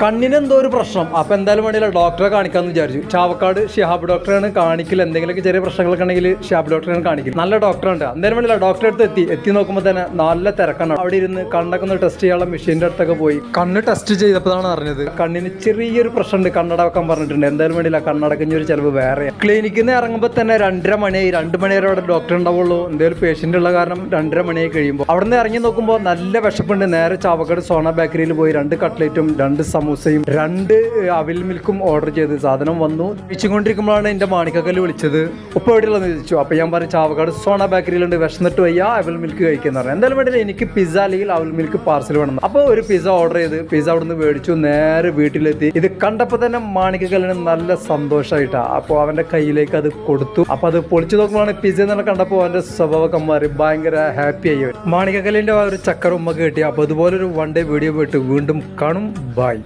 കണ്ണിനെന്തോ ഒരു പ്രശ്നം. അപ്പോൾ എന്തായാലും വേണ്ടിയില്ല, ഡോക്ടറെ കാണിക്കാമെന്ന് വിചാരിച്ചു. ചാവക്കാട് ഷിഹാബ് ഡോക്ടറാണ് കാണിക്കൽ. എന്തെങ്കിലുമൊക്കെ ചെറിയ പ്രശ്നങ്ങളൊക്കെ ഉണ്ടെങ്കിൽ ഷിഹാബ് ഡോക്ടറാണ് കാണിക്കൽ. നല്ല ഡോക്ടറുണ്ട്. എന്തായാലും വേണ്ടിയില്ല, ഡോക്ടറെ അടുത്ത് എത്തി നോക്കുമ്പോൾ തന്നെ നല്ല തിരക്കാണ്. അവിടെ ഇരുന്ന് കണ്ണൊക്കെ ഒന്ന് ടെസ്റ്റ് ചെയ്യാനുള്ള മെഷീൻ്റെ അടുത്തൊക്കെ പോയി കണ്ണ് ടെസ്റ്റ് ചെയ്തപ്പോഴാണ് അറിഞ്ഞത് കണ്ണിന് ചെറിയൊരു പ്രശ്നമുണ്ട്. കണ്ണട വെക്കാൻ പറഞ്ഞിട്ടുണ്ട്. എന്തായാലും വേണ്ടിയില്ല, കണ്ണടക്കഞ്ഞ ഒരു ചിലവ് വേറെ. ക്ലിനിക്കിൽ നിന്ന് ഇറങ്ങുമ്പോൾ തന്നെ 2:30 മണിയായി. 2 മണി വരെ അവിടെ ഡോക്ടർ ഉണ്ടാവുള്ളൂ. എന്തെങ്കിലും പേഷ്യൻ്റ് ഉള്ള കാരണം 2:30 മണിയായി കഴിയുമ്പോൾ അവിടെ നിന്ന് ഇറങ്ങി നോക്കുമ്പോൾ നല്ല വിശപ്പുണ്ട്. നേരെ ചാവക്കാട് സോണ ബേക്കറിയിൽ പോയി 2 കട്ട്ലേറ്റും 2 സമൂസയും 2 അവിൽ മിൽക്കും ഓർഡർ ചെയ്ത് സാധനം വന്നു. കഴിച്ചുകൊണ്ടിരിക്കുമ്പോഴാണ് എൻ്റെ മാണിക്കക്കല്ല് വിളിച്ചത്. ഉപ്പ് എവിടെയുള്ളതെന്ന് ചോദിച്ചു. അപ്പോൾ ഞാൻ പറഞ്ഞു ചാവക്കാട് സോണ ബേക്കറിയിലുണ്ട്, വിശന്നിട്ട് വയ്യ, അവിൽ മിൽക്ക് കഴിക്കുന്ന പറഞ്ഞു. എന്തായാലും വേണ്ടിയില്ല, എനിക്ക് പിസ്സ അല്ലെങ്കിൽ അവിൽ മിൽക്ക് പാർസൽ വേണം. അപ്പോൾ ഒരു പിസ്സ ഓർഡർ ചെയ്ത് പിസ്സ അവിടെ നിന്ന് മേടിച്ചു. നേരെ വീട്ടിലെത്തി. ഇത് കണ്ടപ്പോൾ തന്നെ മാണിക്കക്കല്ലിന് നല്ല സന്തോഷമായിട്ടാണ്. അപ്പോൾ അവൻ്റെ കയ്യിലേക്ക് അത് കൊടുത്തു. അപ്പോൾ അത് പൊളിച്ചു നോക്കുമ്പോഴാണ് പിസ്സ എന്ന് കണ്ടപ്പോൾ അവൻ്റെ സ്വഭാവമൊക്കെ മാറി ഭയങ്കര ഹാപ്പി ആയി. മാണിക്കക്കല്ലിൻ്റെ ആ ഒരു ചക്കര ഉമ്മ കിട്ടി. അപ്പോൾ ഇതുപോലൊരു 1 ഡേ വീഡിയോ പോയിട്ട് വീണ്ടും കാണും. ബൈ.